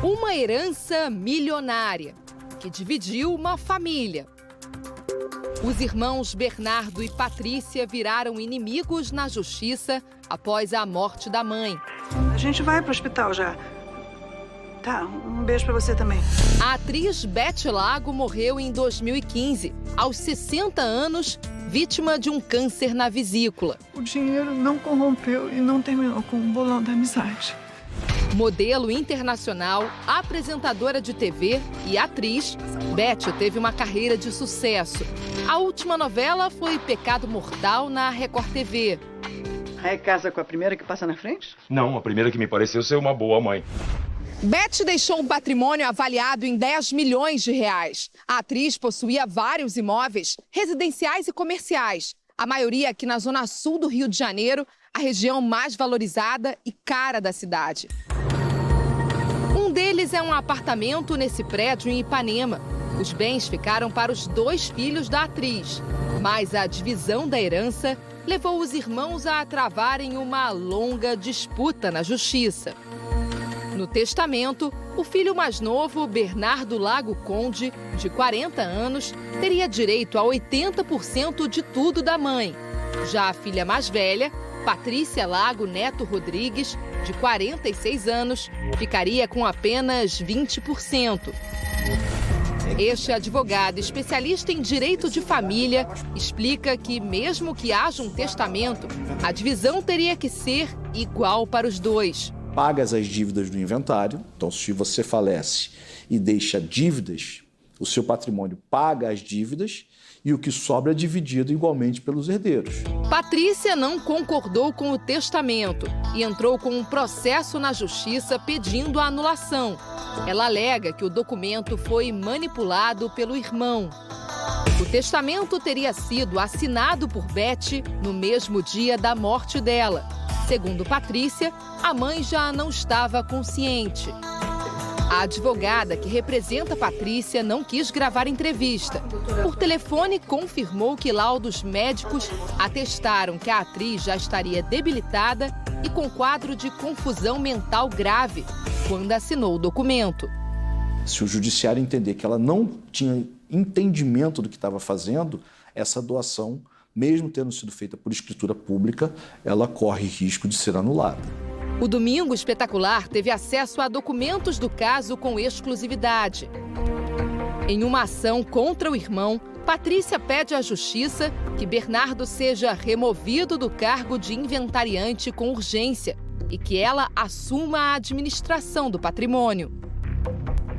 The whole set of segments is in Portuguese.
Uma herança milionária que dividiu uma família. Os irmãos Bernardo e Patrícia viraram inimigos na justiça após a morte da mãe. A gente vai pro hospital já. Tá, um beijo pra você também. A atriz Beth Lago morreu em 2015, aos 60 anos, vítima de um câncer na vesícula. O dinheiro não corrompeu e não terminou com o bolão da amizade. Modelo internacional, apresentadora de TV e atriz, Beth teve uma carreira de sucesso. A última novela foi Pecado Mortal na Record TV. Aí casa com a primeira que passa na frente? Não, a primeira que me pareceu ser uma boa mãe. Beth deixou um patrimônio avaliado em 10 milhões de reais. A atriz possuía vários imóveis residenciais e comerciais, a maioria aqui na zona sul do Rio de Janeiro, a região mais valorizada e cara da cidade. Um deles é um apartamento nesse prédio em Ipanema. Os bens ficaram para os 2 filhos da atriz, mas a divisão da herança levou os irmãos a travarem uma longa disputa na justiça. No testamento, o filho mais novo, Bernardo Lago Conde, de 40 anos, teria direito a 80% de tudo da mãe. Já a filha mais velha, Patrícia Lago Neto Rodrigues, de 46 anos, ficaria com apenas 20%. Este advogado especialista em direito de família explica que, mesmo que haja um testamento, a divisão teria que ser igual para os dois. Pagas as dívidas do inventário, então se você falece e deixa dívidas, o seu patrimônio paga as dívidas e o que sobra é dividido igualmente pelos herdeiros. Patrícia não concordou com o testamento e entrou com um processo na justiça pedindo a anulação. Ela alega que o documento foi manipulado pelo irmão. O testamento teria sido assinado por Beth no mesmo dia da morte dela. Segundo Patrícia, a mãe já não estava consciente. A advogada que representa Patrícia não quis gravar entrevista. Por telefone, confirmou que laudos médicos atestaram que a atriz já estaria debilitada e com quadro de confusão mental grave quando assinou o documento. Se o judiciário entender que ela não tinha entendimento do que estava fazendo, essa doação, mesmo tendo sido feita por escritura pública, ela corre risco de ser anulada. O Domingo Espetacular teve acesso a documentos do caso com exclusividade. Em uma ação contra o irmão, Patrícia pede à Justiça que Bernardo seja removido do cargo de inventariante com urgência e que ela assuma a administração do patrimônio.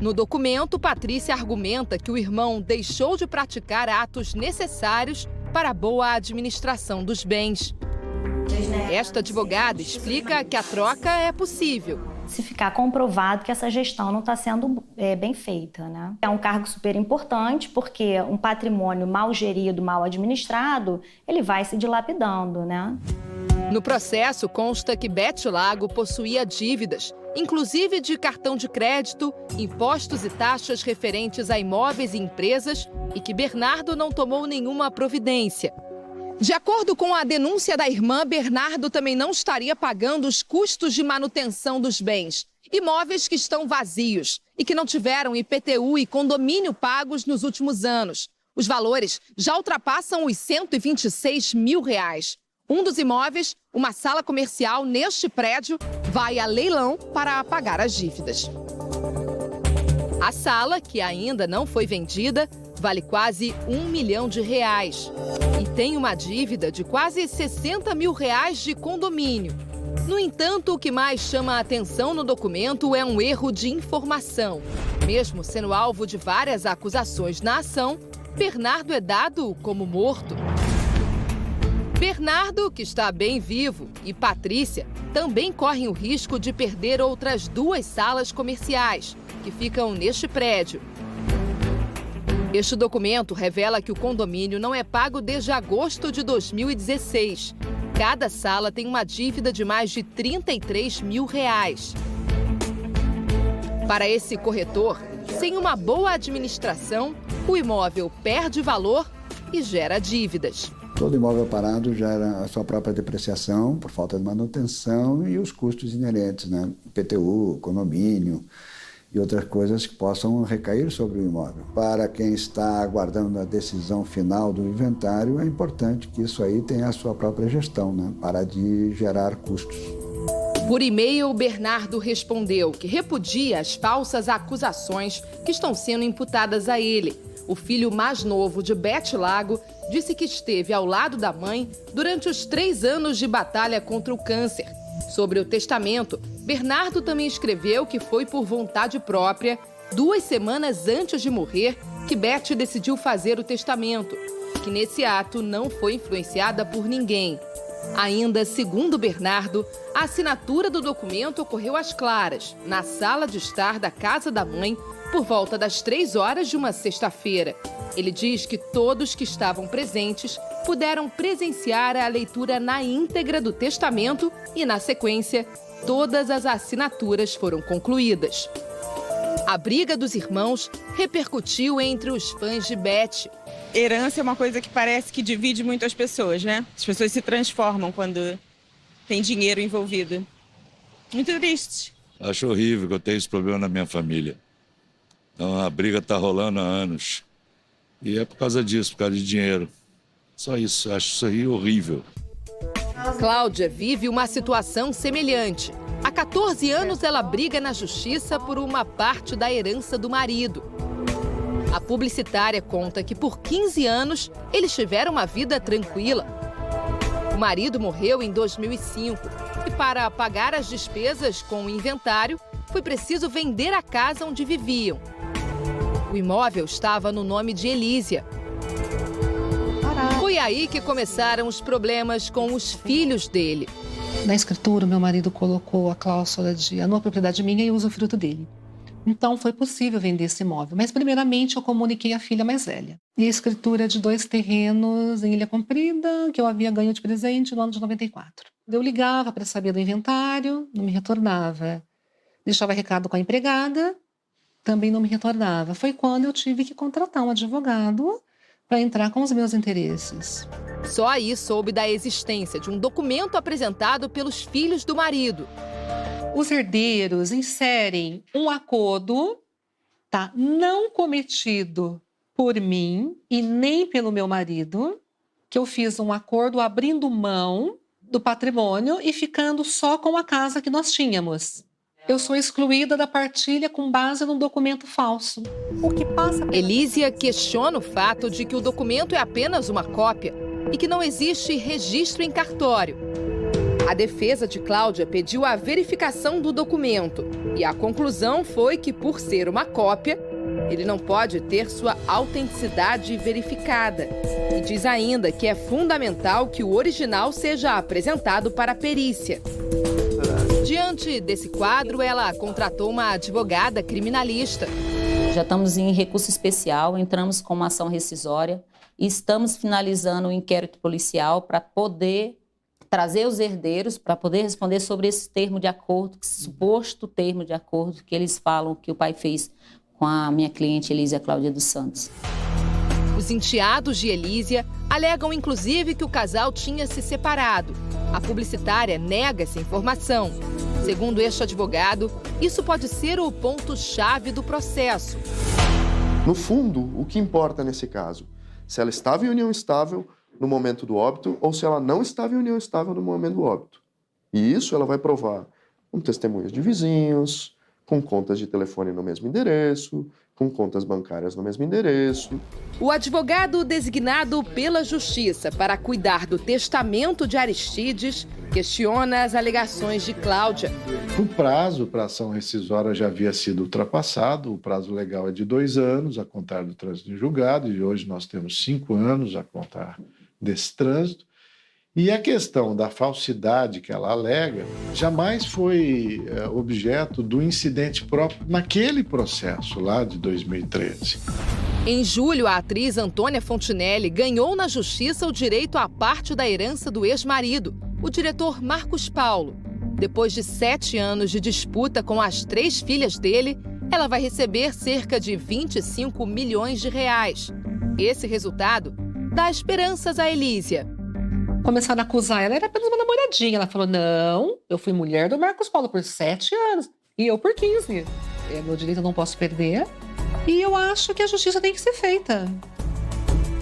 No documento, Patrícia argumenta que o irmão deixou de praticar atos necessários para a boa administração dos bens. Esta advogada explica que a troca é possível. Se ficar comprovado que essa gestão não está sendo bem feita, né? É um cargo super importante porque um patrimônio mal gerido, mal administrado, ele vai se dilapidando, né? No processo consta que Beth Lago possuía dívidas, inclusive de cartão de crédito, impostos e taxas referentes a imóveis e empresas, e que Bernardo não tomou nenhuma providência. De acordo com a denúncia da irmã, Bernardo também não estaria pagando os custos de manutenção dos bens. Imóveis que estão vazios e que não tiveram IPTU e condomínio pagos nos últimos anos. Os valores já ultrapassam os R$126 mil. Um dos imóveis, uma sala comercial neste prédio, vai a leilão para pagar as dívidas. A sala, que ainda não foi vendida, vale quase R$1 milhão e tem uma dívida de quase R$60 mil de condomínio. No entanto, o que mais chama a atenção no documento é um erro de informação. Mesmo sendo alvo de várias acusações na ação, Bernardo é dado como morto. Bernardo, que está bem vivo, e Patrícia também correm o risco de perder outras 2 salas comerciais, que ficam neste prédio. Este documento revela que o condomínio não é pago desde agosto de 2016. Cada sala tem uma dívida de mais de R$33 mil. Para esse corretor, sem uma boa administração, o imóvel perde valor e gera dívidas. Todo imóvel parado gera a sua própria depreciação por falta de manutenção e os custos inerentes, né? IPTU, condomínio. e outras coisas que possam recair sobre o imóvel. Para quem está aguardando a decisão final do inventário, é importante que isso aí tenha a sua própria gestão, né? Para de gerar custos. Por e-mail, Bernardo respondeu que repudia as falsas acusações que estão sendo imputadas a ele. O filho mais novo de Beth Lago disse que esteve ao lado da mãe durante os 3 anos de batalha contra o câncer. Sobre o testamento, Bernardo também escreveu que foi por vontade própria, 2 semanas antes de morrer, que Beth decidiu fazer o testamento, que nesse ato não foi influenciada por ninguém. Ainda segundo Bernardo, a assinatura do documento ocorreu às claras, na sala de estar da casa da mãe, por volta das 3 horas de uma sexta-feira. Ele diz que todos que estavam presentes puderam presenciar a leitura na íntegra do testamento e, na sequência, todas as assinaturas foram concluídas. A briga dos irmãos repercutiu entre os fãs de Beth. Herança é uma coisa que parece que divide muito as pessoas, né? As pessoas se transformam quando tem dinheiro envolvido. Muito triste. Acho horrível que eu tenho esse problema na minha família. Então a briga está rolando há anos. E é por causa disso, por causa de dinheiro. Só isso, acho isso aí horrível. Cláudia vive uma situação semelhante. Há 14 anos ela briga na justiça por uma parte da herança do marido. A publicitária conta que por 15 anos eles tiveram uma vida tranquila. O marido morreu em 2005 e para pagar as despesas com o inventário foi preciso vender a casa onde viviam. O imóvel estava no nome de Elísia. Foi aí que começaram os problemas com os filhos dele. Na escritura, meu marido colocou a cláusula de a não propriedade minha e o usufruto dele. Então, foi possível vender esse imóvel. Mas, primeiramente, eu comuniquei à filha mais velha. E a escritura de 2 terrenos em Ilha Comprida, que eu havia ganho de presente no ano de 94. Eu ligava para saber do inventário, não me retornava. Deixava recado com a empregada, também não me retornava. Foi quando eu tive que contratar um advogado para entrar com os meus interesses. Só aí soube da existência de um documento apresentado pelos filhos do marido. Os herdeiros inserem um acordo, não cometido por mim e nem pelo meu marido, que eu fiz um acordo abrindo mão do patrimônio e ficando só com a casa que nós tínhamos. Eu sou excluída da partilha com base num documento falso. O que passa... Elísia questiona o fato de que o documento é apenas uma cópia e que não existe registro em cartório. A defesa de Cláudia pediu a verificação do documento e a conclusão foi que, por ser uma cópia, ele não pode ter sua autenticidade verificada. E diz ainda que é fundamental que o original seja apresentado para a perícia. Diante desse quadro, ela contratou uma advogada criminalista. Já estamos em recurso especial, entramos com uma ação rescisória e estamos finalizando o inquérito policial para poder trazer os herdeiros, para poder responder sobre esse termo de acordo, suposto termo de acordo que eles falam que o pai fez com a minha cliente Elísia Cláudia dos Santos. Os enteados de Elísia alegam, inclusive, que o casal tinha se separado. A publicitária nega essa informação. Segundo este advogado, isso pode ser o ponto-chave do processo. No fundo, o que importa nesse caso? Se ela estava em união estável no momento do óbito ou se ela não estava em união estável no momento do óbito. E isso ela vai provar com testemunhas de vizinhos, com contas de telefone no mesmo endereço, com contas bancárias no mesmo endereço. O advogado designado pela Justiça para cuidar do testamento de Aristides questiona as alegações de Cláudia. O prazo para a ação rescisória já havia sido ultrapassado, o prazo legal é de 2 anos, a contar do trânsito em julgado, e hoje nós temos 5 anos a contar desse trânsito. E a questão da falsidade que ela alega jamais foi objeto do incidente próprio naquele processo lá de 2013. Em julho, a atriz Antônia Fontinelli ganhou na justiça o direito à parte da herança do ex-marido, o diretor Marcos Paulo. Depois de 7 anos de disputa com as 3 filhas dele, ela vai receber cerca de 25 milhões de reais. Esse resultado dá esperanças a Elísia. Começaram a acusar ela, era apenas uma namoradinha. Ela falou, não, eu fui mulher do Marcos Paulo por 7 anos e eu por 15. Meu direito eu não posso perder. E eu acho que a justiça tem que ser feita.